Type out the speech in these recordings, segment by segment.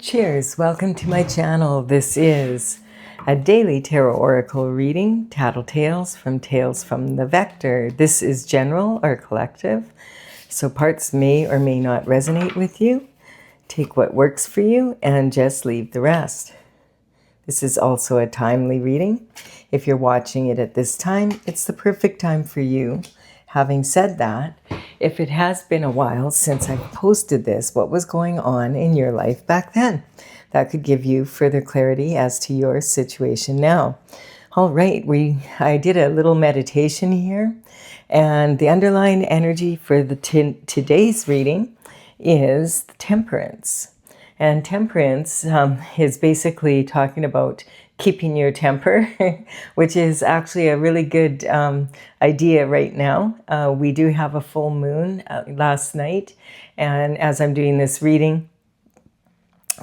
Cheers! Welcome to my channel. This is a daily tarot oracle reading, Tattle Tales from the Vector. This is general or collective, so parts may or may not resonate with you. Take what works for you and just leave the rest. This is also a timely reading. If you're watching it at this time, it's the perfect time for you. Having said that, if it has been a while since I posted this, what was going on in your life back then? That could give you further clarity as to your situation now. All right, I did a little meditation here, and the underlying energy for today's reading is temperance. And temperance is basically talking about keeping your temper, which is actually a really good idea right now. We do have a full moon last night, and as I'm doing this reading,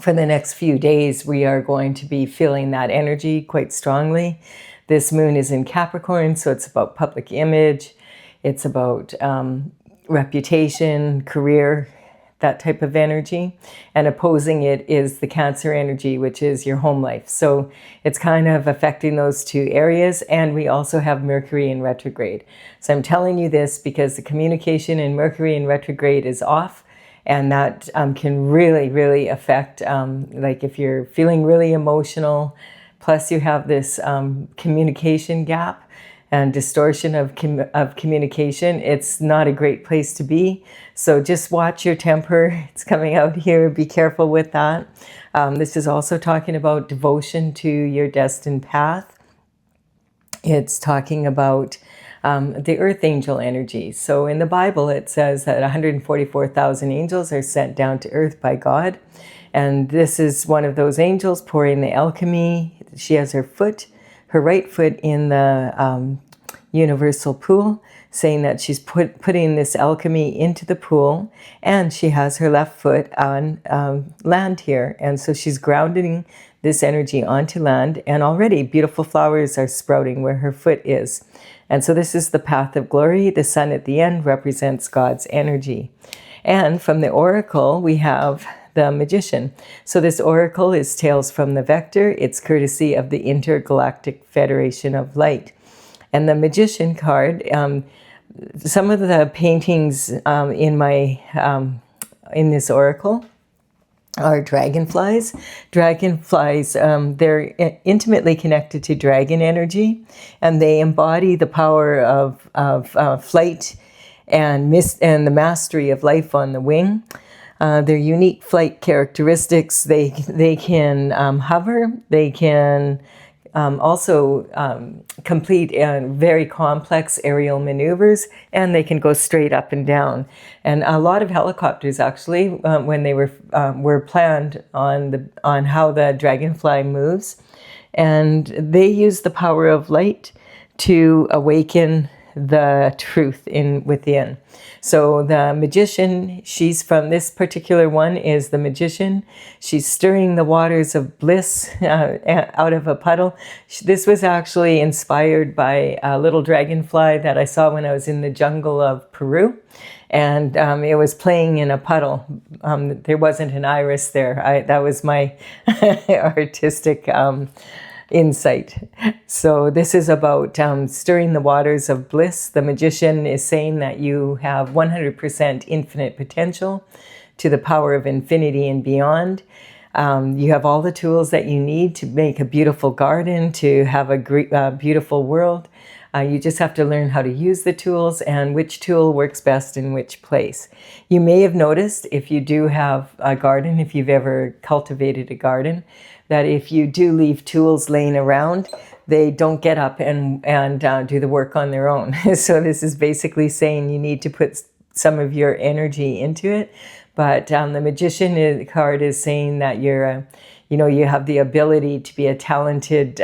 for the next few days, we are going to be feeling that energy quite strongly. This moon is in Capricorn, so it's about public image, it's about reputation, career, that type of energy, and opposing it is the Cancer energy, which is your home life. So it's kind of affecting those two areas, and we also have Mercury in retrograde. So I'm telling you this because the communication in Mercury in retrograde is off, and that can really affect, like if you're feeling really emotional, plus you have this communication gap and distortion of communication, it's not a great place to be. So just watch your temper. It's coming out here. Be careful with that. This is also talking about devotion to your destined path. It's talking about the earth angel energy. So in the Bible, it says that 144,000 angels are sent down to earth by God. And this is one of those angels pouring the alchemy. She has her right foot in the universal pool, saying that she's putting this alchemy into the pool, and she has her left foot on land here. And so she's grounding this energy onto land, and already beautiful flowers are sprouting where her foot is. And so this is the path of glory. The sun at the end represents God's energy. And from the oracle, we have the magician. So this oracle is Tales from the Vector. It's courtesy of the Intergalactic Federation of Light. And the magician card, some of the paintings in this oracle are dragonflies. Dragonflies, they're intimately connected to dragon energy, and they embody the power of flight and the mastery of life on the wing. Their unique flight characteristics, they can hover, they can also complete very complex aerial maneuvers, and they can go straight up and down. And a lot of helicopters actually, when they were planned on how the dragonfly moves, and they use the power of light to awaken the truth within. So the magician, she's from this particular one, is the magician. She's stirring the waters of bliss out of a puddle. This was actually inspired by a little dragonfly that I saw when I was in the jungle of Peru. And it was playing in a puddle. There wasn't an iris there. That was my artistic insight. So this is about stirring the waters of bliss. The magician is saying that you have 100% infinite potential to the power of infinity and beyond. You have all the tools that you need to make a beautiful garden, to have a beautiful world. You just have to learn how to use the tools and which tool works best in which place. You may have noticed, if you do have a garden, if you've ever cultivated a garden, that if you do leave tools laying around, they don't get up and do the work on their own. So this is basically saying you need to put some of your energy into it. But the magician card is saying that you have the ability to be a talented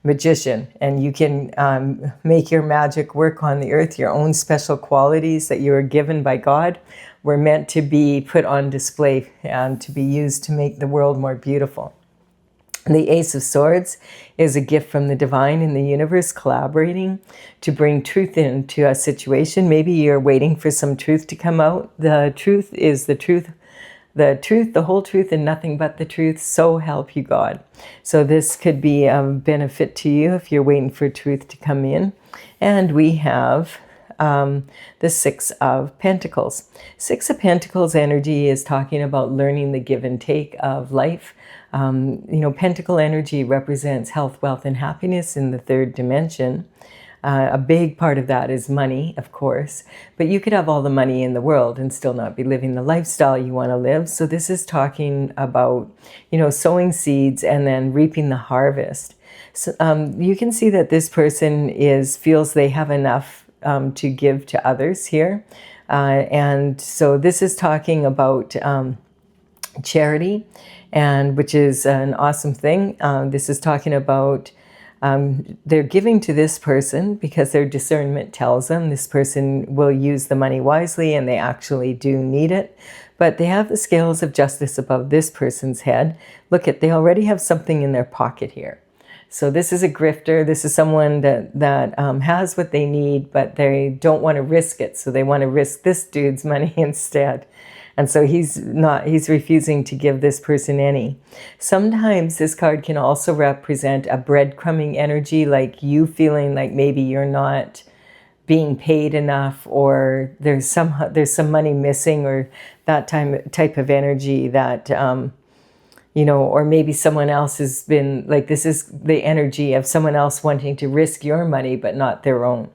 magician, and you can make your magic work on the earth. Your own special qualities that you were given by God were meant to be put on display and to be used to make the world more beautiful. The Ace of Swords is a gift from the divine and the universe collaborating to bring truth into a situation. Maybe you're waiting for some truth to come out. The truth is the truth the truth, the whole truth, and nothing but the truth, so help you God. So this could be a benefit to you if you're waiting for truth to come in. And we have the Six of Pentacles. Six of Pentacles energy is talking about learning the give and take of life. Pentacle energy represents health, wealth, and happiness in the third dimension. A big part of that is money, of course, but you could have all the money in the world and still not be living the lifestyle you want to live. So this is talking about, sowing seeds and then reaping the harvest. So you can see that this person feels they have enough to give to others here. And so this is talking about charity, and which is an awesome thing. This is talking about they're giving to this person because their discernment tells them this person will use the money wisely and they actually do need it. But they have the scales of justice above this person's head. Look they already have something in their pocket here. So this is a grifter. This is someone that has what they need, but they don't want to risk it. So they want to risk this dude's money instead. And so he's refusing to give this person any. Sometimes this card can also represent a breadcrumbing energy, like you feeling like maybe you're not being paid enough, or there's some money missing, or that type of energy that, or maybe someone else has been, like this is the energy of someone else wanting to risk your money, but not their own.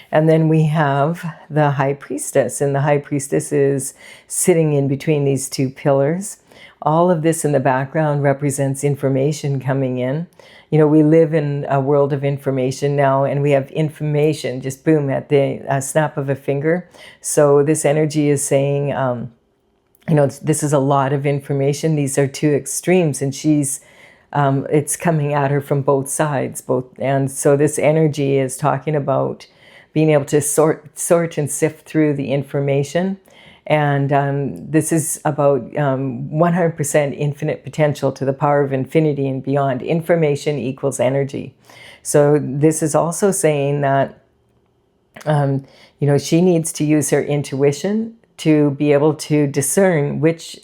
And then we have the High Priestess, and the High Priestess is sitting in between these two pillars. All of this in the background represents information coming in. We live in a world of information now, and we have information just boom at the snap of a finger. So this energy is saying, this is a lot of information. These are two extremes, and it's coming at her from both sides. And so this energy is talking about being able to sort and sift through the information. And this is about 100% infinite potential to the power of infinity and beyond. Information equals energy. So this is also saying that, she needs to use her intuition to be able to discern which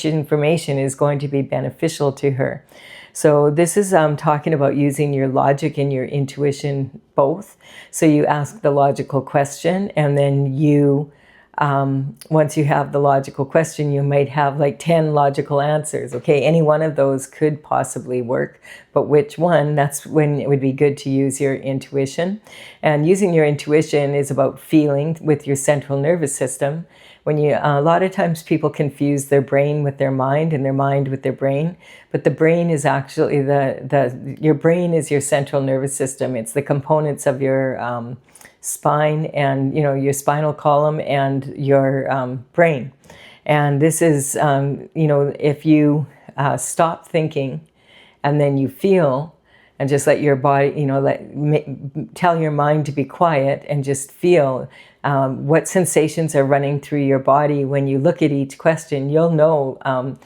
information is going to be beneficial to her. So this is talking about using your logic and your intuition both. So you ask the logical question, and then once you have the logical question, you might have like 10 logical answers. Okay, any one of those could possibly work, but which one? That's when it would be good to use your intuition. And using your intuition is about feeling with your central nervous system. A lot of times people confuse their brain with their mind and their mind with their brain, but the brain is actually your brain is your central nervous system. It's the components of your spine and your spinal column and your brain. And this is if you stop thinking and then you feel, and just let your body, tell your mind to be quiet and just feel what sensations are running through your body. When you look at each question, you'll know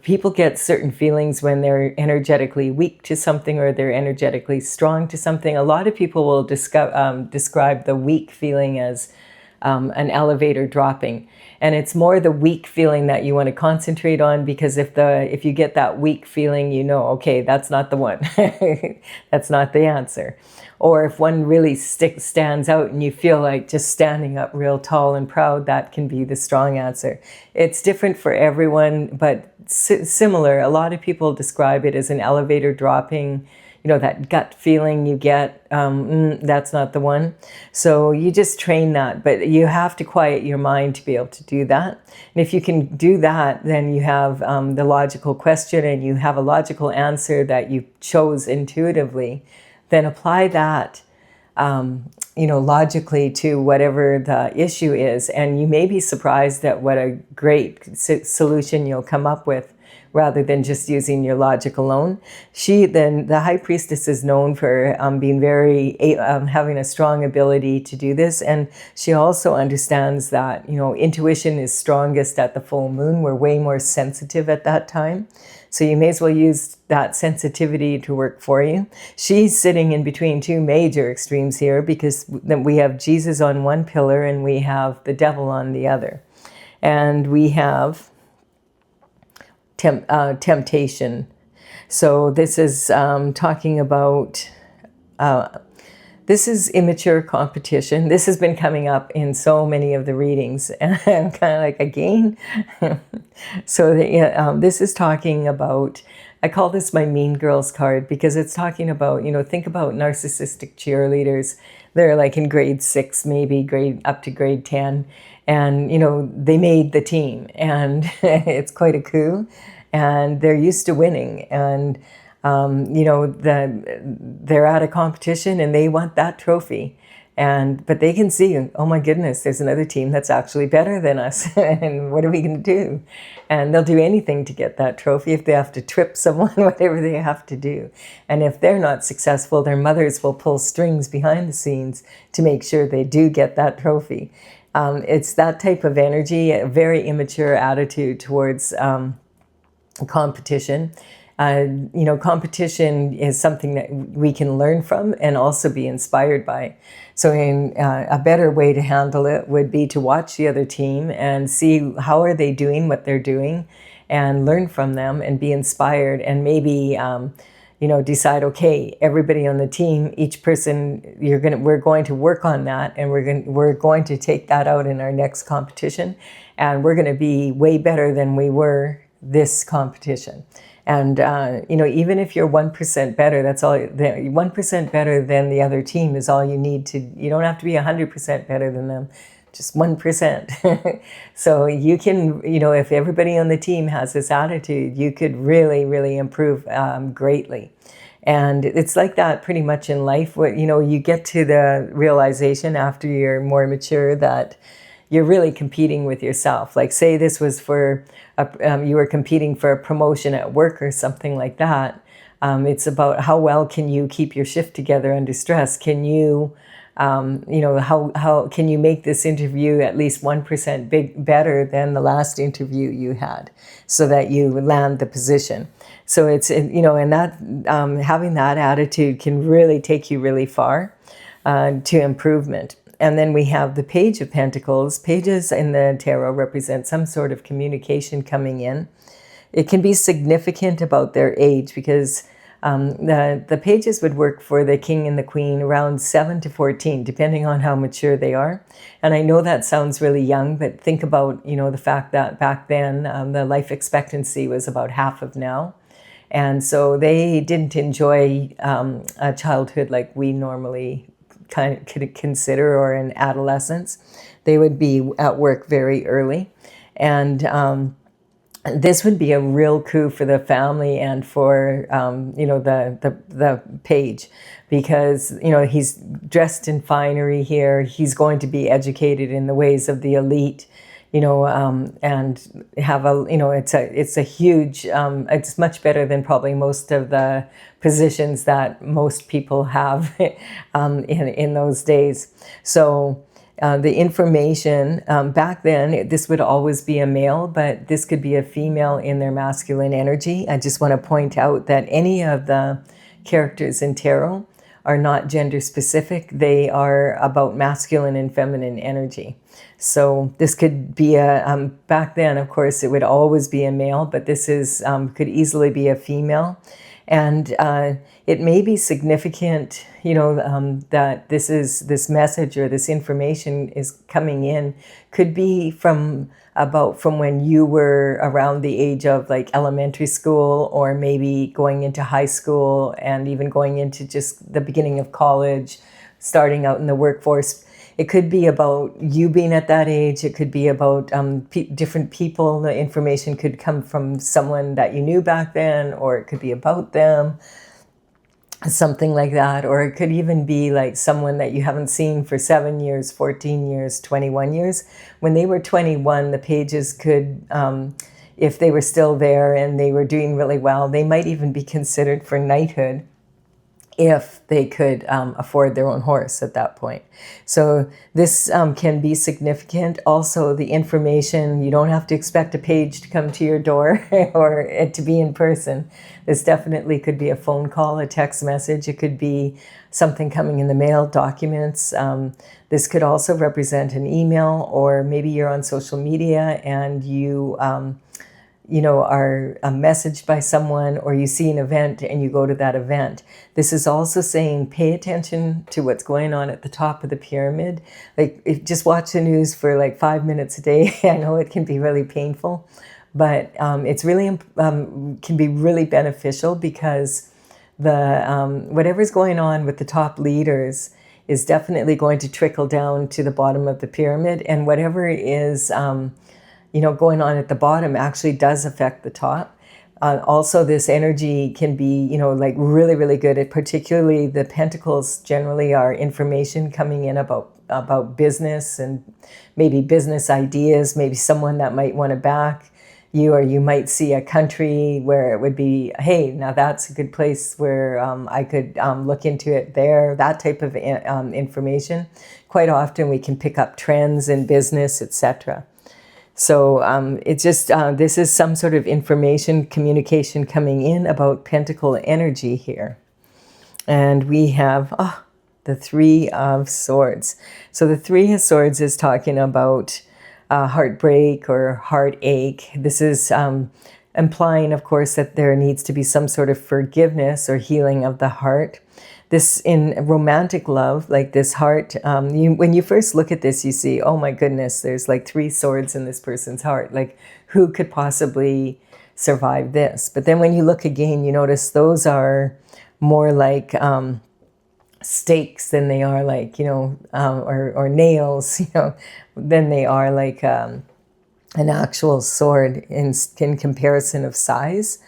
people get certain feelings when they're energetically weak to something or they're energetically strong to something. A lot of people will describe the weak feeling as an elevator dropping. And it's more the weak feeling that you want to concentrate on, because if you get that weak feeling, okay, that's not the one. That's not the answer. Or if one really stands out and you feel like just standing up real tall and proud, that can be the strong answer. It's different for everyone, but similar. A lot of people describe it as an elevator dropping, that gut feeling you get, that's not the one. So you just train that, but you have to quiet your mind to be able to do that. And if you can do that, then you have the logical question and you have a logical answer that you chose intuitively. Then apply that, logically to whatever the issue is. And you may be surprised at what a great solution you'll come up with, rather than just using your logic alone. The High Priestess is known for being having a strong ability to do this. And she also understands that, intuition is strongest at the full moon. We're way more sensitive at that time. So you may as well use that sensitivity to work for you. She's sitting in between two major extremes here, because we have Jesus on one pillar and we have the devil on the other. And we have temptation. So this is talking about, this is immature competition. This has been coming up in so many of the readings, and I'm kind of like, again? So this is talking about, I call this my Mean Girls card, because it's talking about, think about narcissistic cheerleaders. They're like in grade 6, maybe up to grade 10. And, they made the team, and it's quite a coup, and they're used to winning. And, they're at a competition and they want that trophy. But they can see, oh my goodness, there's another team that's actually better than us. And what are we going to do? And they'll do anything to get that trophy. If they have to trip someone, whatever they have to do. And if they're not successful, their mothers will pull strings behind the scenes to make sure they do get that trophy. It's that type of energy, a very immature attitude towards competition. Competition is something that we can learn from and also be inspired by. So a better way to handle it would be to watch the other team and see how are they doing what they're doing, and learn from them and be inspired, and maybe decide, okay, everybody on the team, each person, we're going to work on that, and we're going to take that out in our next competition, and we're going to be way better than we were this competition. And, even if you're 1% better, that's all, 1% better than the other team is all you need to, you don't have to be 100% better than them, just 1%. So you can, if everybody on the team has this attitude, you could really, really improve greatly. And it's like that pretty much in life. You get to the realization after you're more mature that you're really competing with yourself. Like, say this was for, you were competing for a promotion at work or something like that. It's about how well can you keep your shift together under stress? Can you, how can you make this interview at least 1% better than the last interview you had, so that you land the position? So it's, and that having that attitude can really take you really far to improvement. And then we have the Page of Pentacles. Pages in the tarot represent some sort of communication coming in. It can be significant about their age, because the pages would work for the king and the queen around 7 to 14, depending on how mature they are. And I know that sounds really young, but think about, the fact that back then the life expectancy was about half of now. And so they didn't enjoy a childhood like we normally kind of could consider, or in adolescence. They would be at work very early. And this would be a real coup for the family and for, the page, because, he's dressed in finery here. He's going to be educated in the ways of the elite, and have it's a huge, it's much better than probably most of the positions that most people have in those days. So the information, back then, this would always be a male, but this could be a female in their masculine energy. I just want to point out that any of the characters in tarot are not gender specific. They are about masculine and feminine energy. So this could be back then, of course, it would always be a male, but this is could easily be a female. And it may be significant, that this message or this information is coming in, could be from when you were around the age of like elementary school, or maybe going into high school, and even going into just the beginning of college, starting out in the workforce. It could be about you being at that age. It could be about different people. The information could come from someone that you knew back then, or it could be about them, something like that. Or it could even be like someone that you haven't seen for 7 years, 14 years, 21 years. When they were 21, the pages could, if they were still there and they were doing really well, they might even be considered for knighthood, if they could afford their own horse at that point. So this can be significant. Also, the information, you don't have to expect a page to come to your door or to be in person. This definitely could be a phone call, a text message. It could be something coming in the mail, documents. This could also represent an email, or maybe you're on social media and you are messaged by someone, or you see an event and you go to that event. This is also saying pay attention to what's going on at the top of the pyramid. Like, just watch the news for like 5 minutes a day. I know it can be really painful, but it's really can be really beneficial, because the whatever's going on with the top leaders is definitely going to trickle down to the bottom of the pyramid, and whatever is going on at the bottom actually does affect the top. Also, this energy can be, like really, really good at, particularly the pentacles generally are information coming in about business and maybe business ideas, maybe someone that might want to back you, or you might see a country where it would be, hey, now that's a good place where I could look into it there, that type of information. Quite often we can pick up trends in business, etc. So it's just, this is some sort of information, communication coming in about pentacle energy here. And we have the Three of Swords. So the Three of Swords is talking about heartbreak or heartache. This is implying, of course, that there needs to be some sort of forgiveness or healing of the heart. This, in romantic love, like this heart, when you first look at this, you see, oh my goodness, there's like 3 swords in this person's heart. Like, who could possibly survive this? But then when you look again, you notice those are more like stakes than they are like, or nails, than they are like an actual sword in comparison of size.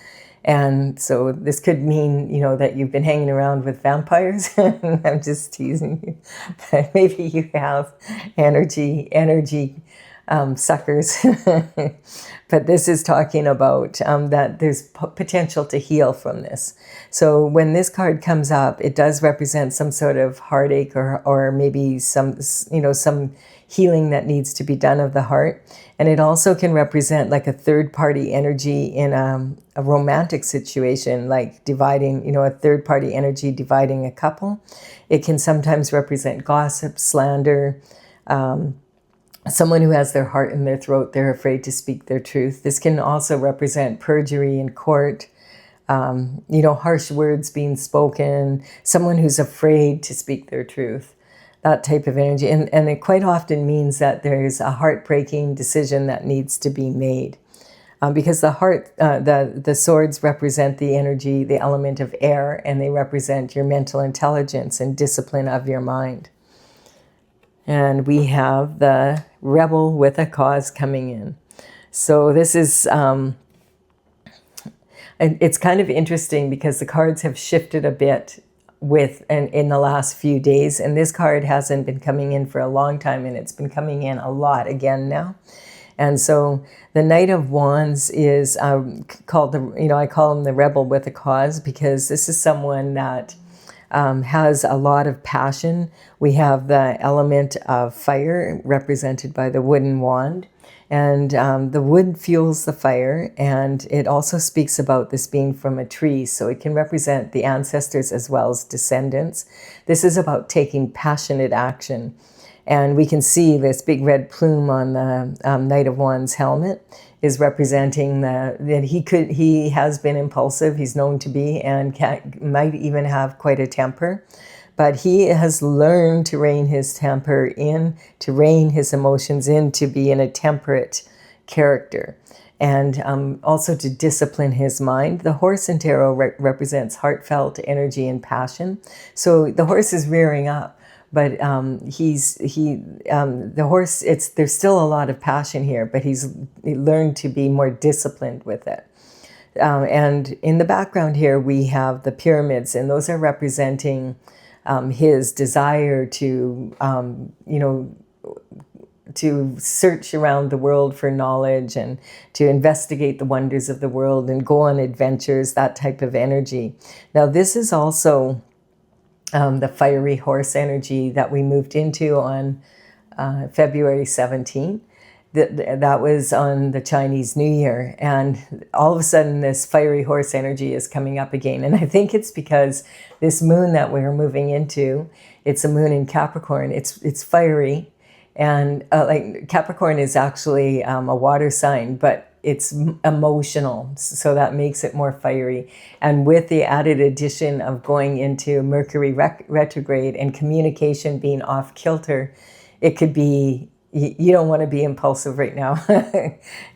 And so this could mean, that you've been hanging around with vampires. I'm just teasing you. But maybe you have energy suckers. But this is talking about that there's potential to heal from this. So when this card comes up, it does represent some sort of heartache, or maybe some healing that needs to be done of the heart. And it also can represent like a third-party energy in a romantic situation, like dividing, a third-party energy dividing a couple. It can sometimes represent gossip, slander, someone who has their heart in their throat, they're afraid to speak their truth. This can also represent perjury in court, harsh words being spoken, someone who's afraid to speak their truth, that type of energy. And it quite often means that there's a heartbreaking decision that needs to be made. Because the heart, the swords represent the energy, the element of air, and they represent your mental intelligence and discipline of your mind. And we have the rebel with a cause coming in. So this is, it's kind of interesting because the cards have shifted a bit in the last few days. And this card hasn't been coming in for a long time, and it's been coming in a lot again now. And so the Knight of Wands is called I call him the rebel with a cause, because this is someone that has a lot of passion. We have the element of fire represented by the wooden wand, and the wood fuels the fire, and it also speaks about this being from a tree, so it can represent the ancestors as well as descendants. This is about taking passionate action. And we can see this big red plume on the Knight of Wands helmet is representing that he has been impulsive, he's known to be, and might even have quite a temper. But he has learned to rein his temper in, to rein his emotions in, to be in a temperate character. And also to discipline his mind. The horse in tarot represents heartfelt energy and passion. So the horse is rearing up. But the horse, there's still a lot of passion here, but he's learned to be more disciplined with it. And in the background here, we have the pyramids, and those are representing his desire to, to search around the world for knowledge and to investigate the wonders of the world and go on adventures, that type of energy. Now, this is also the fiery horse energy that we moved into on February 17th. That was on the Chinese New Year. And all of a sudden, this fiery horse energy is coming up again. And I think it's because this moon that we're moving into, it's a moon in Capricorn. It's fiery. And like Capricorn is actually a water sign, but it's emotional, so that makes it more fiery. And with the added addition of going into Mercury retrograde and communication being off kilter, it could be, you don't want to be impulsive right now,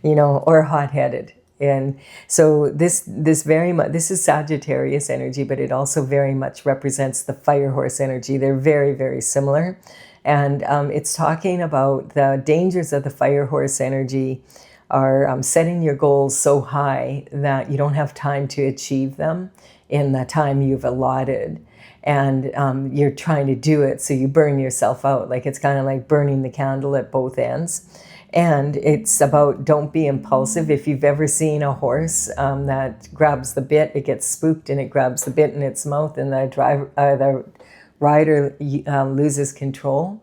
or hot-headed. And so this very much, this is Sagittarius energy, but it also very much represents the fire horse energy. They're very, very similar. And it's talking about the dangers of the fire horse energy are setting your goals so high that you don't have time to achieve them in the time you've allotted. And you're trying to do it, so you burn yourself out. Like, it's kind of like burning the candle at both ends. And it's about, don't be impulsive. If you've ever seen a horse that grabs the bit, it gets spooked and it grabs the bit in its mouth, and the rider loses control.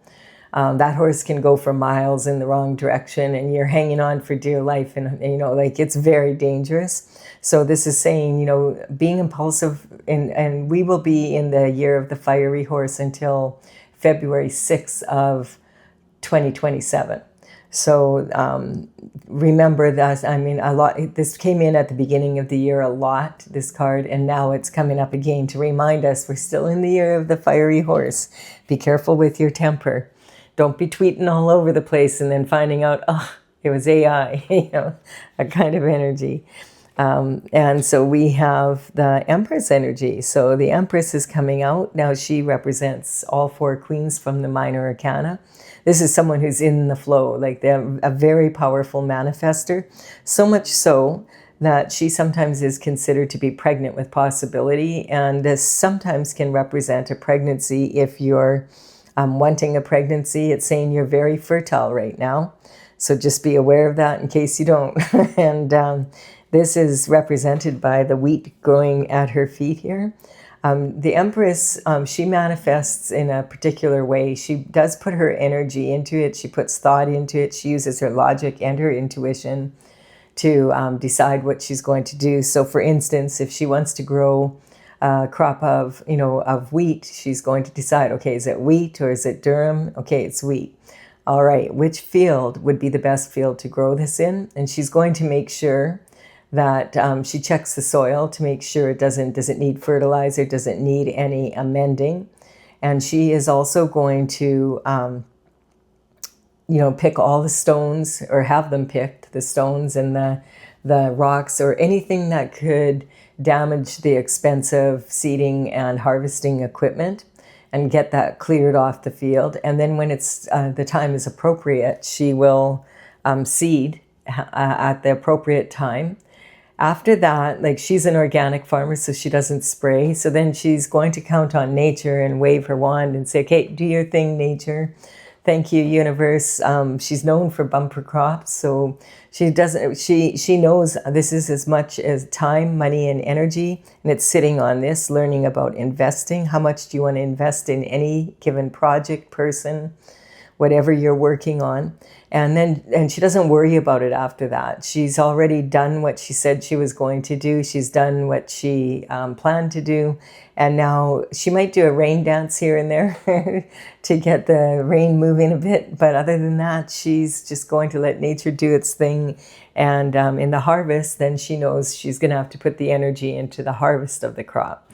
That horse can go for miles in the wrong direction, and you're hanging on for dear life, and it's very dangerous. So this is saying, being impulsive, and we will be in the year of the fiery horse until February 6th of 2027. So remember that, a lot, this came in at the beginning of the year a lot, this card, and now it's coming up again to remind us we're still in the year of the fiery horse. Be careful with your temper. Don't be tweeting all over the place and then finding out, it was AI, a kind of energy. And so we have the Empress energy. So the Empress is coming out. Now she represents all four queens from the Minor Arcana. This is someone who's in the flow, like they're a very powerful manifester, so much so that she sometimes is considered to be pregnant with possibility, and this sometimes can represent a pregnancy. If you're wanting a pregnancy, it's saying you're very fertile right now, so just be aware of that in case you don't. And this is represented by the wheat growing at her feet here. The Empress, she manifests in a particular way. She does put her energy into it. She puts thought into it. She uses her logic and her intuition to decide what she's going to do. So for instance, if she wants to grow a crop of wheat, she's going to decide, okay, is it wheat or is it durum? Okay, it's wheat. All right, which field would be the best field to grow this in? And she's going to make sure that she checks the soil to make sure does it need fertilizer, does it need any amending. And she is also going to, pick all the stones, or have them picked, the stones and the rocks or anything that could damage the expensive seeding and harvesting equipment, and get that cleared off the field. And then when it's the time is appropriate, she will seed at the appropriate time. After that, like, she's an organic farmer, so she doesn't spray. So then she's going to count on nature and wave her wand and say, okay, do your thing, nature. Thank you, universe. She's known for bumper crops. So she knows this is as much as time, money, and energy. And it's sitting on this, learning about investing. How much do you want to invest in any given project, person, whatever you're working on? And she doesn't worry about it after that. She's already done what she said she was going to do. She's done what she planned to do. And now she might do a rain dance here and there to get the rain moving a bit. But other than that, she's just going to let nature do its thing. And in the harvest, then she knows she's going to have to put the energy into the harvest of the crop.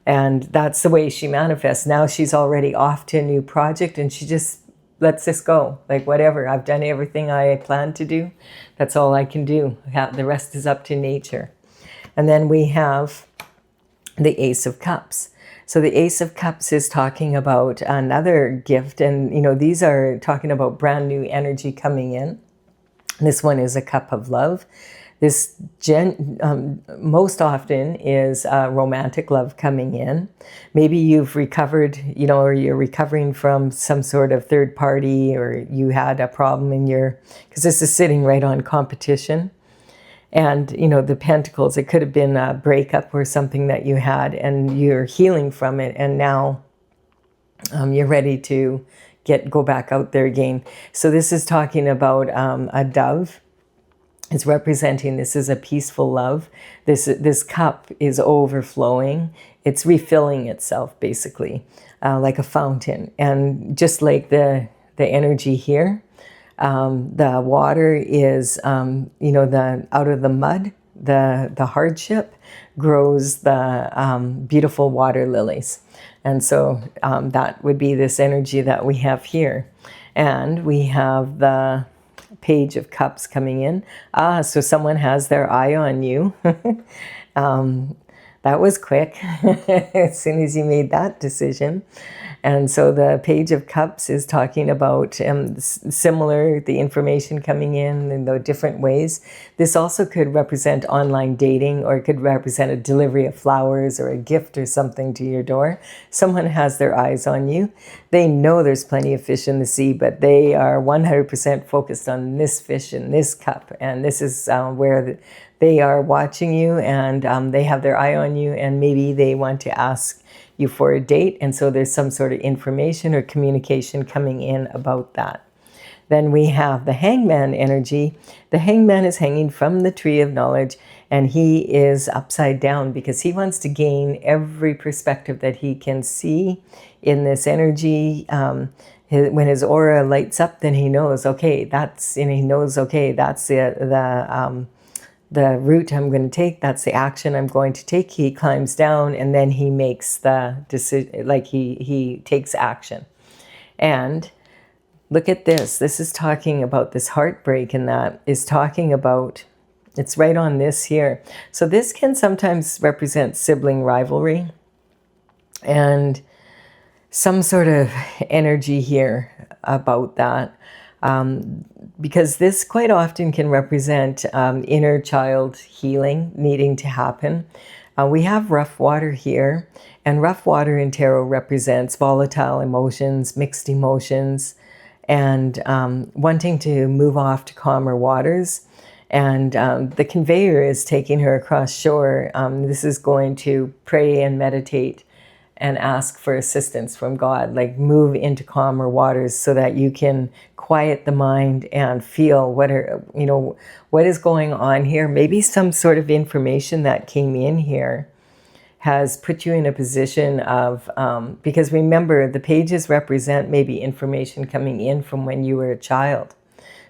And that's the way she manifests. Now she's already off to a new project, and she just lets this go. Like, whatever, I've done everything I planned to do. That's all I can do. The rest is up to nature. And then we have the Ace of Cups. So the Ace of Cups is talking about another gift. And, these are talking about brand new energy coming in. This one is a cup of love. This most often is romantic love coming in. Maybe you've recovered, or you're recovering from some sort of third party, or you had a problem because this is sitting right on competition. And, the Pentacles, it could have been a breakup or something that you had, and you're healing from it. And now you're ready to go back out there again. So this is talking about a dove. It's representing this is a peaceful love. This cup is overflowing. It's refilling itself, basically, like a fountain. And just like the energy here, The water is, the out of the mud, the hardship grows the beautiful water lilies. And so that would be this energy that we have here. And we have the Page of Cups coming in. So someone has their eye on you. That was quick as soon as you made that decision. And so the Page of Cups is talking about similar, the information coming in the different ways. This also could represent online dating, or it could represent a delivery of flowers or a gift or something to your door. Someone has their eyes on you. They know there's plenty of fish in the sea, but they are 100% focused on this fish in this cup. And this is where they are watching you, and they have their eye on you, and maybe they want to ask you for a date, and so there's some sort of information or communication coming in about that. Then we have the Hangman energy. The Hangman is hanging from the Tree of Knowledge, and he is upside down because he wants to gain every perspective that he can see in this energy. When his aura lights up, then he knows, okay, that's, and he knows, okay, that's the route I'm going to take, that's the action I'm going to take. He climbs down, and then he makes the decision, like he takes action. And look at this. This is talking about this heartbreak, and that is talking about, it's right on this here. So this can sometimes represent sibling rivalry and some sort of energy here about that. Because this quite often can represent inner child healing needing to happen. We have rough water here, and rough water in tarot represents volatile emotions, mixed emotions, and wanting to move off to calmer waters. And the conveyor is taking her across shore. This is going to pray and meditate and ask for assistance from God, like move into calmer waters so that you can quiet the mind and feel what is going on here. Maybe some sort of information that came in here has put you in a position of, because remember, the pages represent maybe information coming in from when you were a child.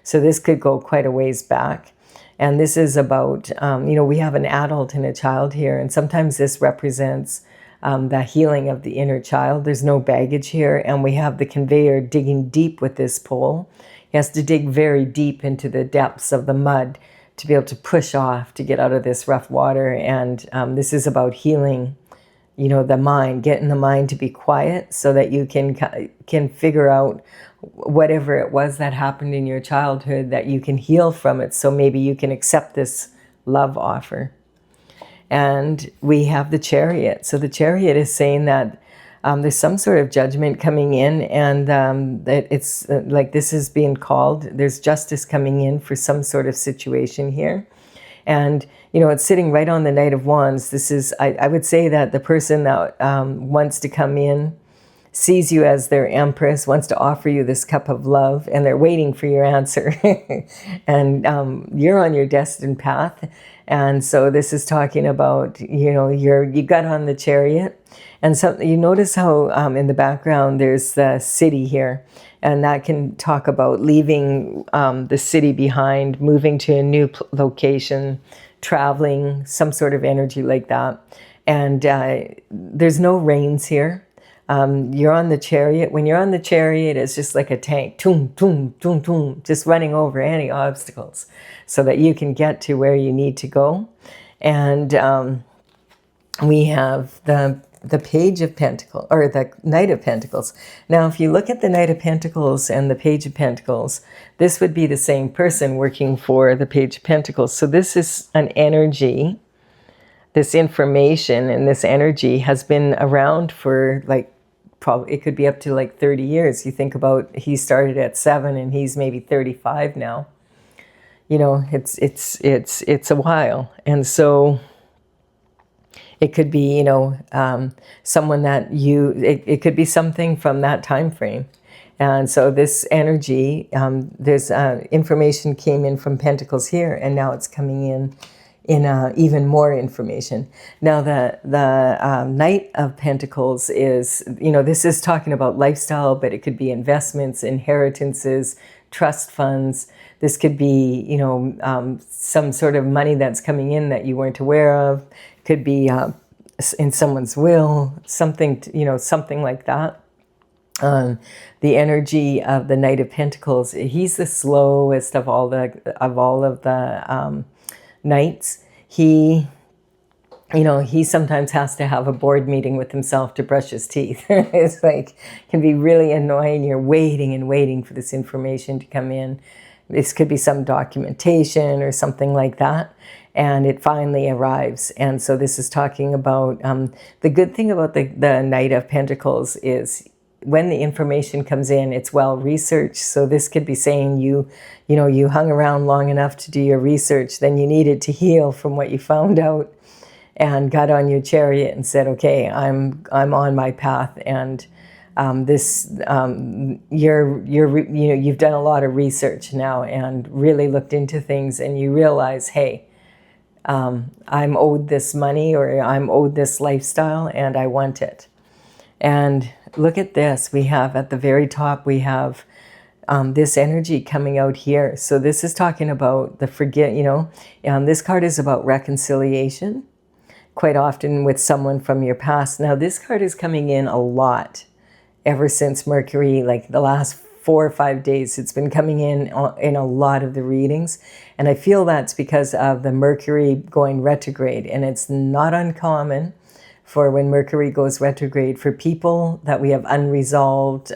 So this could go quite a ways back. And this is about, we have an adult and a child here, and sometimes this represents the healing of the inner child. There's no baggage here, and we have the conveyor digging deep with this pole. He has to dig very deep into the depths of the mud to be able to push off to get out of this rough water. And this is about healing, the mind, getting the mind to be quiet so that you can figure out whatever it was that happened in your childhood, that you can heal from it, so maybe you can accept this love offer. And we have the Chariot. So the Chariot is saying that there's some sort of judgment coming in, and that it's like this is being called. There's justice coming in for some sort of situation here. And, it's sitting right on the Knight of Wands. This is, I would say that the person that wants to come in sees you as their empress, wants to offer you this cup of love, and they're waiting for your answer. And you're on your destined path. And so this is talking about, you got on the Chariot. And so you notice how in the background there's the city here. And that can talk about leaving the city behind, moving to a new location, traveling, some sort of energy like that. And there's no reins here. You're on the Chariot. When you're on the Chariot, it's just like a tank, toom, toom, toom, toom, just running over any obstacles so that you can get to where you need to go. And we have the Page of Pentacles, or the Knight of Pentacles. Now, if you look at the Knight of Pentacles and the Page of Pentacles, this would be the same person working for the Page of Pentacles. So this is an energy. This information and this energy has been around for probably, it could be up to 30 years. You think about, he started at 7 and he's maybe 35 now. It's a while. And so it could be, someone that it could be something from that time frame. And so this energy, there's information came in from Pentacles here, and now it's coming in even more information. Now the Knight of Pentacles is, this is talking about lifestyle, but it could be investments, inheritances, trust funds. This could be, some sort of money that's coming in that you weren't aware of. Could be in someone's will, something, something like that. The energy of the Knight of Pentacles, he's the slowest of all of the knights. He sometimes has to have a board meeting with himself to brush his teeth. It's like, can be really annoying. You're waiting and waiting for this information to come in. This could be some documentation or something like that. And it finally arrives. And so this is talking about, the good thing about the Knight of Pentacles is when the information comes in, it's well researched. So this could be saying you hung around long enough to do your research, then you needed to heal from what you found out, and got on your chariot and said, okay, I'm on my path, and you've done a lot of research now and really looked into things, and you realize, hey, I'm owed this money, or I'm owed this lifestyle, and I want it. And look at this. We have at the very top, we have this energy coming out here. So this is talking about this card is about reconciliation, quite often with someone from your past. Now, this card is coming in a lot ever since Mercury, like the last 4 or 5 days. It's been coming in a lot of the readings. And I feel that's because of the Mercury going retrograde. And it's not uncommon for when Mercury goes retrograde for people that we have unresolved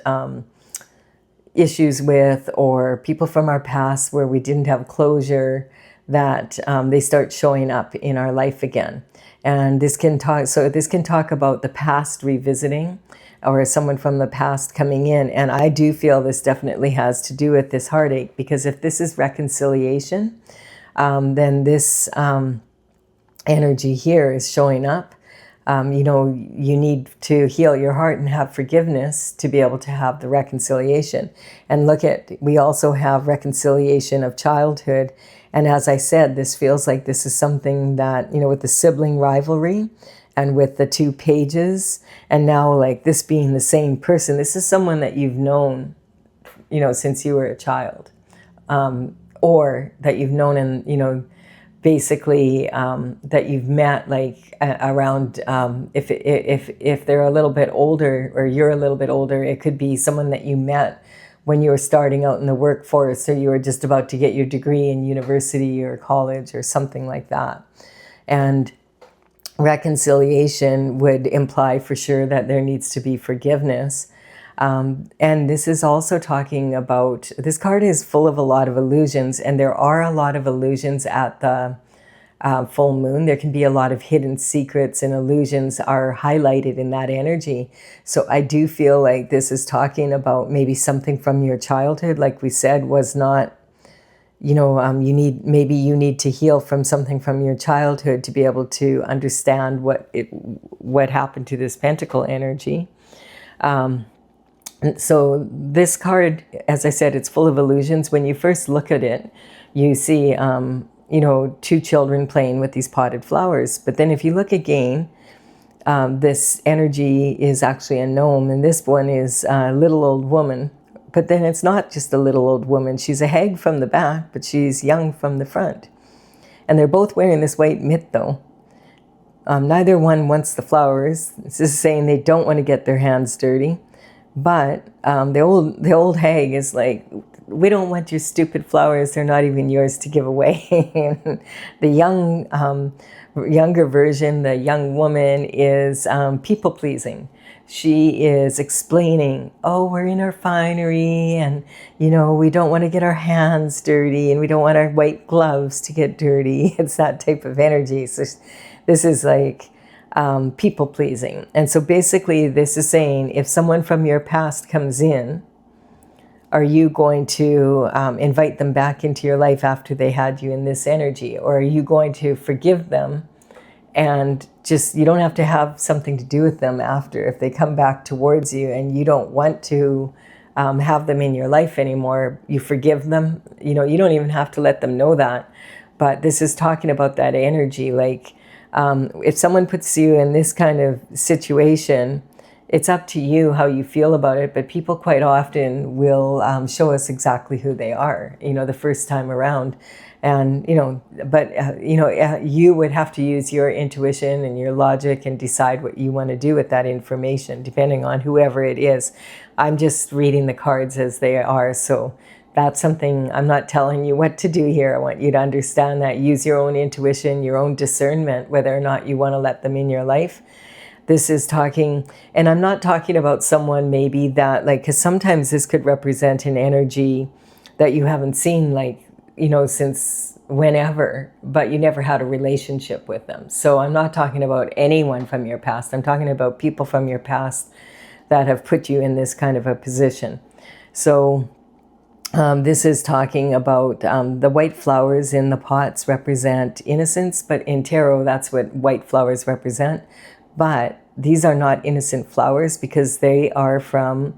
issues with, or people from our past where we didn't have closure, that they start showing up in our life again. And this can talk about the past revisiting, or someone from the past coming in. And I do feel this definitely has to do with this heartache, because if this is reconciliation, then this energy here is showing up. You need to heal your heart and have forgiveness to be able to have the reconciliation. And we also have reconciliation of childhood. And as I said, this feels like this is something that, with the sibling rivalry and with the 2 pages, and now like this being the same person, this is someone that you've known, since you were a child, or that you've known in, basically that you've met like around, if they're a little bit older, or you're a little bit older, it could be someone that you met when you were starting out in the workforce, or you were just about to get your degree in university or college or something like that. And reconciliation would imply for sure that there needs to be forgiveness. And this is also talking about, this card is full of a lot of illusions, and there are a lot of illusions at the full moon. There can be a lot of hidden secrets, and illusions are highlighted in that energy. So I do feel like this is talking about maybe something from your childhood, like we said, was not, you need to heal from something from your childhood to be able to understand what happened to this pentacle energy. So this card, as I said, it's full of illusions. When you first look at it, you see, 2 children playing with these potted flowers. But then if you look again, this energy is actually a gnome, and this one is a little old woman. But then it's not just a little old woman. She's a hag from the back, but she's young from the front. And they're both wearing this white mitt, though. Neither one wants the flowers. This is saying they don't want to get their hands dirty. But the old hag is like, we don't want your stupid flowers. They're not even yours to give away. The younger version, the young woman, is people-pleasing. She is explaining, we're in our finery, and, we don't want to get our hands dirty, and we don't want our white gloves to get dirty. It's that type of energy. So this is like people-pleasing. And so basically this is saying, if someone from your past comes in, are you going to invite them back into your life after they had you in this energy? Or are you going to forgive them and you don't have to have something to do with them after? If they come back towards you and you don't want to have them in your life anymore, you forgive them. You don't even have to let them know that. But this is talking about that energy. Like if someone puts you in this kind of situation, it's up to you how you feel about it, but people quite often will show us exactly who they are, the first time around. And, but, you would have to use your intuition and your logic and decide what you want to do with that information, depending on whoever it is. I'm just reading the cards as they are. So that's something, I'm not telling you what to do here. I want you to understand that. Use your own intuition, your own discernment, whether or not you want to let them in your life. This is talking, and I'm not talking about someone maybe that, because sometimes this could represent an energy that you haven't seen, since whenever, but you never had a relationship with them. So I'm not talking about anyone from your past. I'm talking about people from your past that have put you in this kind of a position. So this is talking about the white flowers in the pots represent innocence, but in tarot, that's what white flowers represent. But these are not innocent flowers because they are from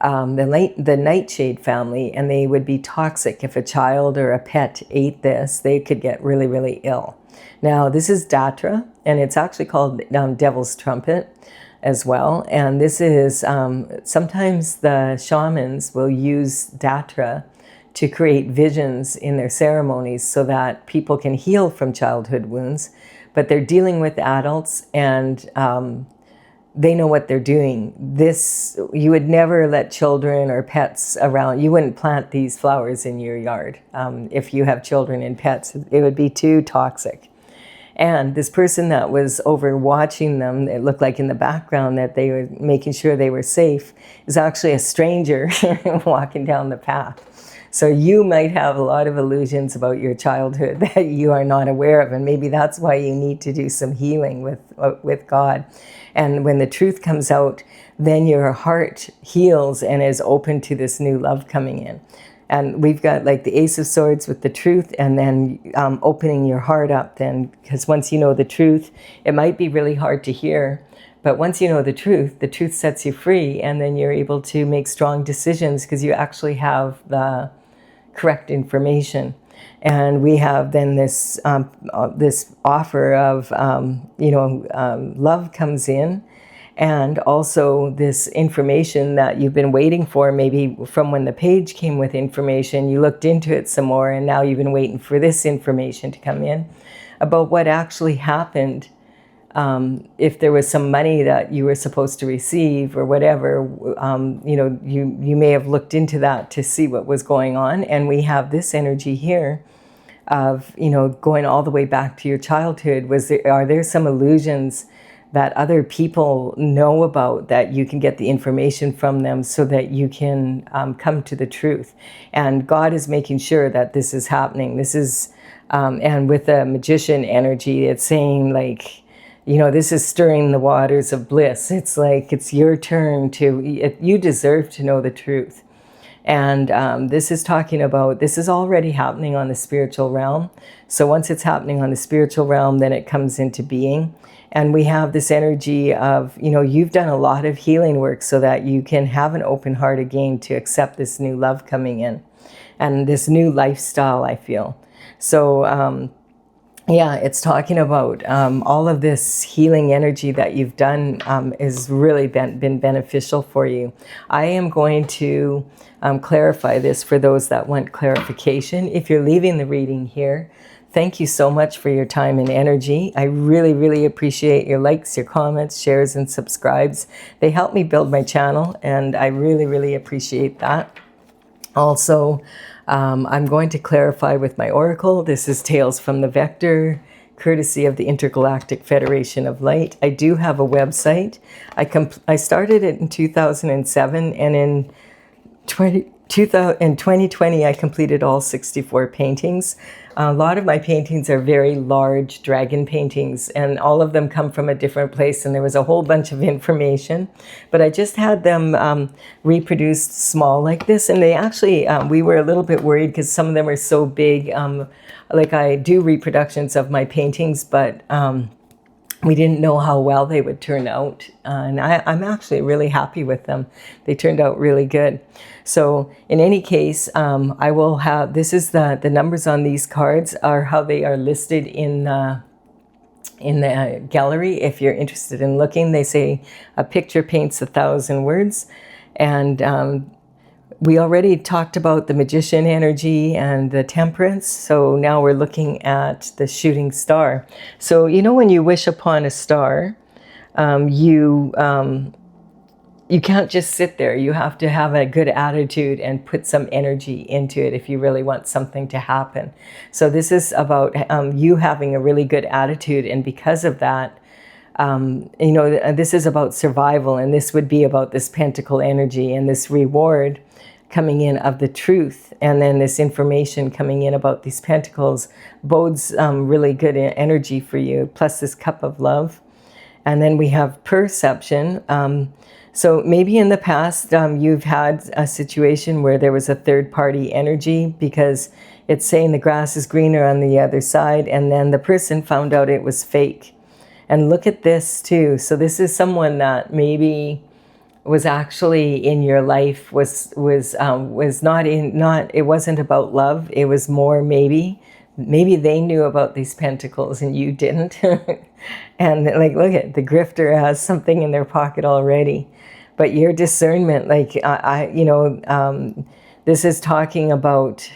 the nightshade family, and they would be toxic. If a child or a pet ate this, they could get really, really ill. Now, this is Datra, and it's actually called Devil's Trumpet as well. And this is, sometimes the shamans will use Datra to create visions in their ceremonies so that people can heal from childhood wounds. But they're dealing with adults, and they know what they're doing. This, you would never let children or pets around. You wouldn't plant these flowers in your yard. If you have children and pets, it would be too toxic. And this person that was over watching them, it looked like in the background that they were making sure they were safe, is actually a stranger walking down the path. So you might have a lot of illusions about your childhood that you are not aware of, and maybe that's why you need to do some healing with God. And when the truth comes out, then your heart heals and is open to this new love coming in. And we've got like the Ace of Swords with the truth, and then opening your heart up then, because once you know the truth, it might be really hard to hear, but once you know the truth sets you free, and then you're able to make strong decisions because you actually have the correct information. And we have then this this offer of love comes in, and also this information that you've been waiting for, maybe from when the page came with information, you looked into it some more, and now you've been waiting for this information to come in about what actually happened. If there was some money that you were supposed to receive or whatever, you may have looked into that to see what was going on. And we have this energy here of, going all the way back to your childhood. Are there some illusions that other people know about that you can get the information from them so that you can come to the truth? And God is making sure that this is happening. This is, and with the magician energy, it's saying this is stirring the waters of bliss. It's like it's your turn you deserve to know the truth. And this is talking about, this is already happening on the spiritual realm. So once it's happening on the spiritual realm, then it comes into being. And we have this energy of, you've done a lot of healing work so that you can have an open heart again to accept this new love coming in and this new lifestyle, I feel. So, it's talking about all of this healing energy that you've done has really been beneficial for you. I am going to clarify this for those that want clarification. If you're leaving the reading here, thank you so much for your time and energy. I really, really appreciate your likes, your comments, shares, and subscribes. They help me build my channel, and I really, really appreciate that. Also, I'm going to clarify with my oracle. This is Tales from the Vector, courtesy of the Intergalactic Federation of Light. I do have a website. I started it in 2007, and in 2020, I completed all 64 paintings. A lot of my paintings are very large dragon paintings, and all of them come from a different place, and there was a whole bunch of information. But I just had them reproduced small like this, and they actually, we were a little bit worried because some of them are so big. I do reproductions of my paintings, but we didn't know how well they would turn out. And I'm actually really happy with them. They turned out really good. So in any case, I will have, this is the numbers on these cards are how they are listed in in the gallery. If you're interested in looking, they say a picture paints 1,000 words. And we already talked about the magician energy and the temperance. So now we're looking at the shooting star. So, you know, when you wish upon a star, you can't just sit there. You have to have a good attitude and put some energy into it if you really want something to happen. So this is about you having a really good attitude, and because of that, you know, this is about survival, and this would be about this pentacle energy and this reward coming in of the truth, and then this information coming in about these pentacles bodes really good energy for you, plus this cup of love. And then we have perception. So maybe in the past you've had a situation where there was a third-party energy, because it's saying the grass is greener on the other side, and then the person found out it was fake. And look at this too. So this is someone that maybe was actually in your life, was not it wasn't about love. It was more maybe they knew about these pentacles and you didn't. And like, look at the grifter has something in their pocket already. But your discernment, like this is talking about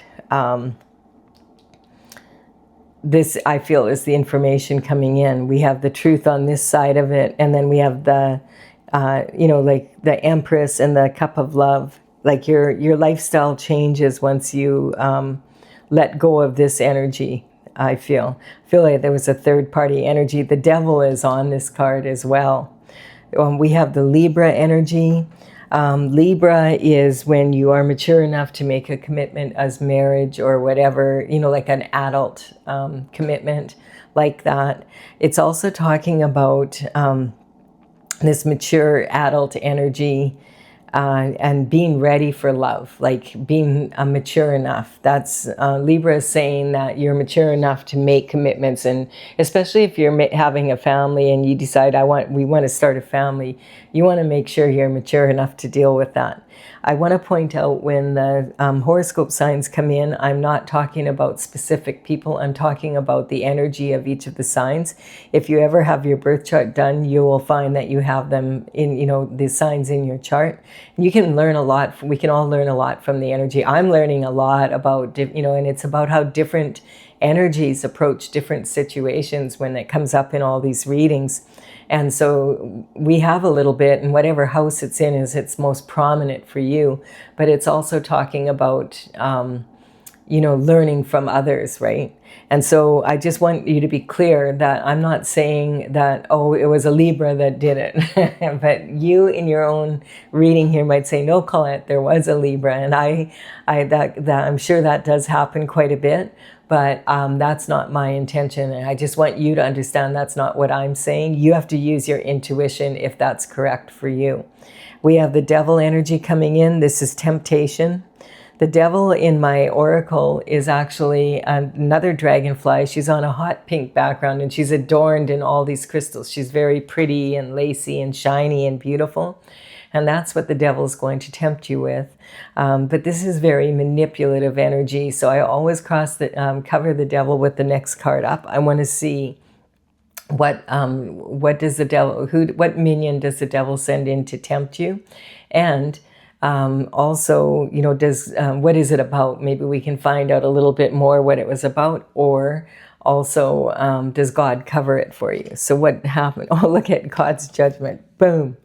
this, I feel, is the information coming in. We have the truth on this side of it, and then we have the like the Empress and the cup of love. Like your lifestyle changes once you let go of this energy. I feel like there was a third-party energy. The devil is on this card as well. We have the Libra energy. Libra is when you are mature enough to make a commitment as marriage or whatever, you know, like an adult commitment like that. It's also talking about this mature adult energy and being ready for love, like being mature enough. That's Libra is saying that you're mature enough to make commitments, and especially if you're having a family and you decide we want to start a family, you want to make sure you're mature enough to deal with that. I want to point out, when the horoscope signs come in, I'm not talking about specific people. I'm talking about the energy of each of the signs. If you ever have your birth chart done, you will find that you have them in, the signs in your chart. You can learn a lot. We can all learn a lot from the energy. I'm learning a lot about, and it's about how different energies approach different situations when it comes up in all these readings. And so we have a little bit, and whatever house it's in is its most prominent for you. But it's also talking about, learning from others, right? And so I just want you to be clear that I'm not saying that, oh, it was a Libra that did it. But you in your own reading here might say, no, Colette, there was a Libra. And I'm sure that does happen quite a bit. But that's not my intention. And I just want you to understand that's not what I'm saying. You have to use your intuition if that's correct for you. We have the devil energy coming in. This is temptation. The devil in my oracle is actually another dragonfly. She's on a hot pink background, and she's adorned in all these crystals. She's very pretty and lacy and shiny and beautiful. And that's what the devil's going to tempt you with. But this is very manipulative energy. So I always cover the devil with the next card up. I want to see what does the devil, what minion does the devil send in to tempt you? And also, what is it about? Maybe we can find out a little bit more what it was about, or also, does God cover it for you? So what happened? Oh, look at God's judgment. Boom.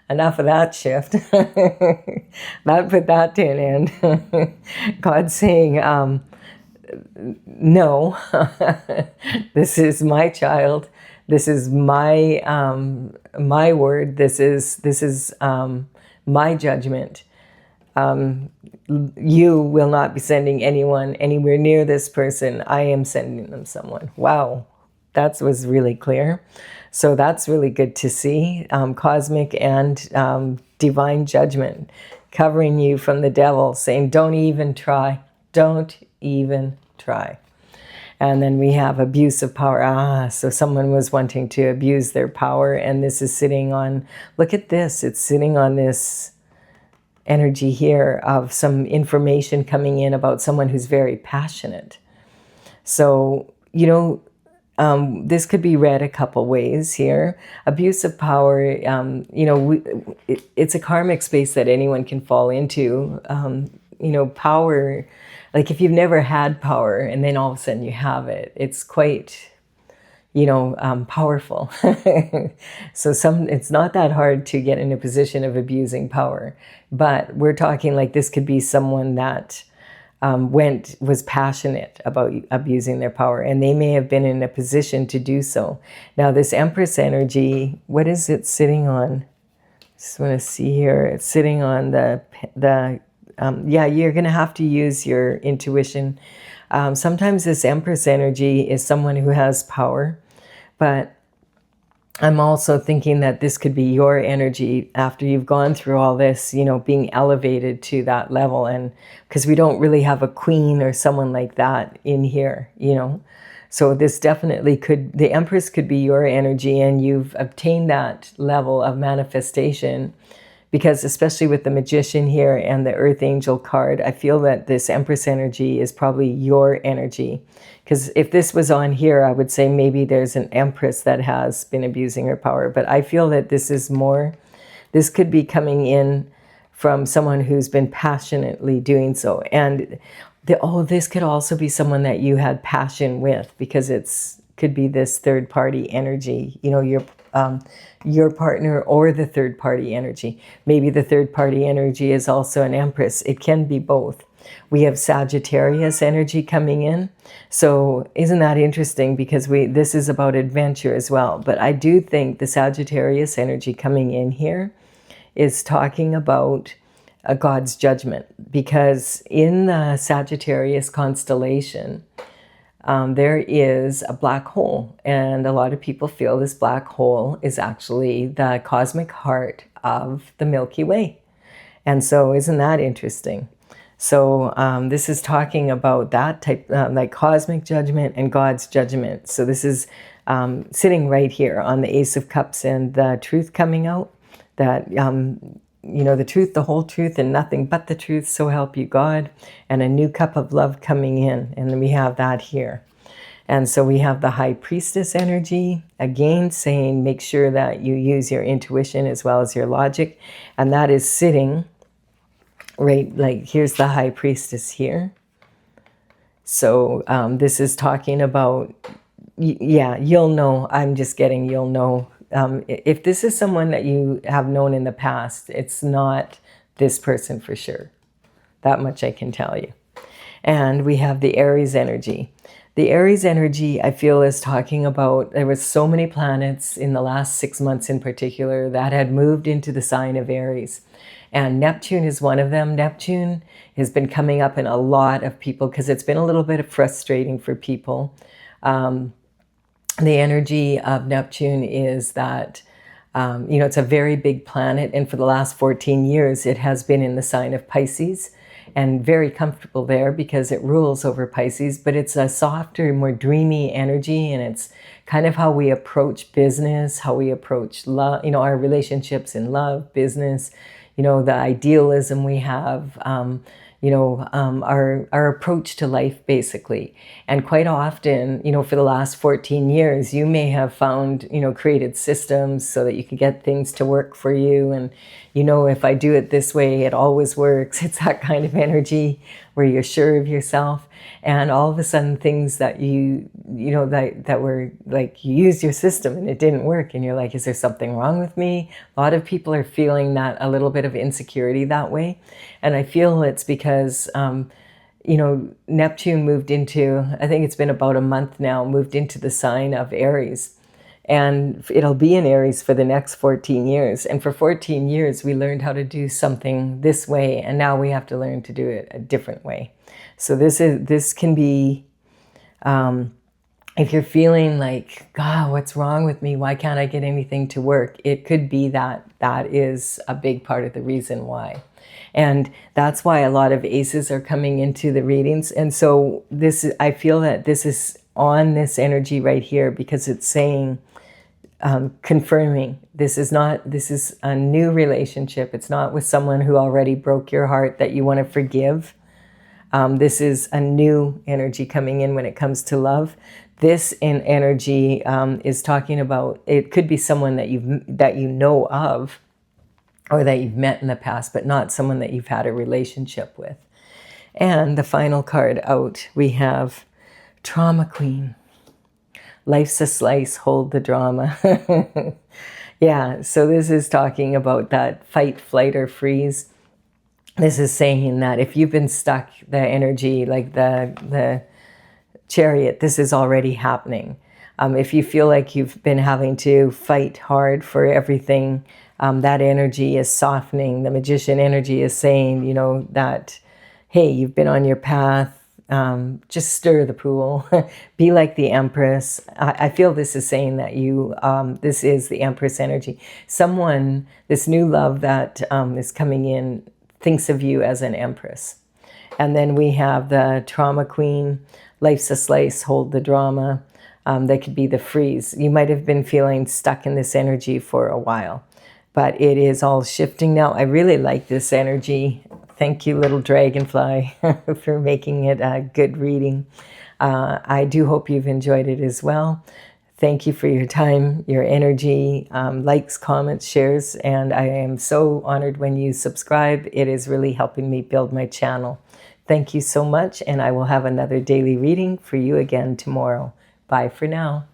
Enough of that shift. That put that to an end. God's saying, no, this is my child. This is my word. This is my judgment. You will not be sending anyone anywhere near this person. I am sending them someone. Wow, that was really clear. So that's really good to see. Cosmic and divine judgment covering you from the devil, saying, don't even try. Don't even try. And then we have abuse of power. So someone was wanting to abuse their power, and this is sitting on, look at this. It's sitting on this energy here of some information coming in about someone who's very passionate. So, this could be read a couple ways here. Abuse of power, it's a karmic space that anyone can fall into. Power, like if you've never had power and then all of a sudden you have it, it's quite, powerful. So it's not that hard to get in a position of abusing power. But we're talking like this could be someone that was passionate about abusing their power, and they may have been in a position to do so. Now, this Empress energy, what is it sitting on? Just want to see here. It's sitting on you're going to have to use your intuition. Sometimes this Empress energy is someone who has power, but I'm also thinking that this could be your energy after you've gone through all this, being elevated to that level. And because we don't really have a queen or someone like that in here, So this definitely the Empress could be your energy, and you've obtained that level of manifestation. Because especially with the Magician here and the Earth Angel card, I feel that this Empress energy is probably your energy. Because if this was on here, I would say maybe there's an Empress that has been abusing her power. But I feel that this could be coming in from someone who's been passionately doing so. And this could also be someone that you had passion with, because could be this third party energy, your partner or the third party energy. Maybe the third party energy is also an Empress. It can be both. We have Sagittarius energy coming in. So isn't that interesting? Because this is about adventure as well. But I do think the Sagittarius energy coming in here is talking about God's judgment. Because in the Sagittarius constellation, there is a black hole, and a lot of people feel this black hole is actually the cosmic heart of the Milky Way. And so isn't that interesting? So this is talking about that type, like cosmic judgment and God's judgment. So this is sitting right here on the Ace of Cups and the truth coming out, that the truth, the whole truth, and nothing but the truth, so help you God, and a new cup of love coming in. And then we have that here. And so we have the High Priestess energy, again saying make sure that you use your intuition as well as your logic. And that is sitting right, like here's the High Priestess here. So this is talking about, you'll know. I'm just getting, you'll know. If this is someone that you have known in the past, it's not this person for sure. That much I can tell you. And we have the Aries energy. The Aries energy, I feel, is talking about, there was so many planets in the last 6 months in particular that had moved into the sign of Aries. And Neptune is one of them. Neptune has been coming up in a lot of people because it's been a little bit frustrating for people. The energy of Neptune is that, it's a very big planet. And for the last 14 years, it has been in the sign of Pisces, and very comfortable there because it rules over Pisces. But it's a softer, more dreamy energy. And it's kind of how we approach business, how we approach love, our relationships in love, business, the idealism we have, our approach to life, basically. And quite often, for the last 14 years, you may have found, created systems so that you can get things to work for you. And, if I do it this way, it always works. It's that kind of energy where you're sure of yourself. And all of a sudden, things that that were like, you used your system and it didn't work. And you're like, is there something wrong with me? A lot of people are feeling that, a little bit of insecurity that way. And I feel it's because, Neptune moved into, I think it's been about a month now, moved into the sign of Aries. And it'll be in Aries for the next 14 years. And for 14 years, we learned how to do something this way. And now we have to learn to do it a different way. So this can be, if you're feeling like, God, what's wrong with me? Why can't I get anything to work? It could be that is a big part of the reason why. And that's why a lot of aces are coming into the readings. And so I feel that this is on this energy right here because it's saying, confirming this is a new relationship. It's not with someone who already broke your heart that you want to forgive. This is a new energy coming in when it comes to love. This in energy is talking about, it could be someone that you know of, or that you've met in the past, but not someone that you've had a relationship with. And the final card out, we have Trauma Queen. Life's a slice, hold the drama. Yeah, so this is talking about that fight, flight, or freeze. This is saying that if you've been stuck, the energy, like the Chariot, this is already happening. If you feel like you've been having to fight hard for everything, that energy is softening. The Magician energy is saying, you know, that, hey, you've been on your path. Just stir the pool. Be like the Empress. I feel this is saying that this is the Empress energy. Someone, this new love that is coming in, thinks of you as an Empress. And then we have the Trauma Queen. Life's a slice, hold the drama. That could be the freeze. You might have been feeling stuck in this energy for a while, but it is all shifting now. I really like this energy. Thank you, little dragonfly, for making it a good reading. I do hope you've enjoyed it as well. Thank you for your time, your energy, likes, comments, shares, and I am so honored when you subscribe. It is really helping me build my channel. Thank you so much, and I will have another daily reading for you again tomorrow. Bye for now.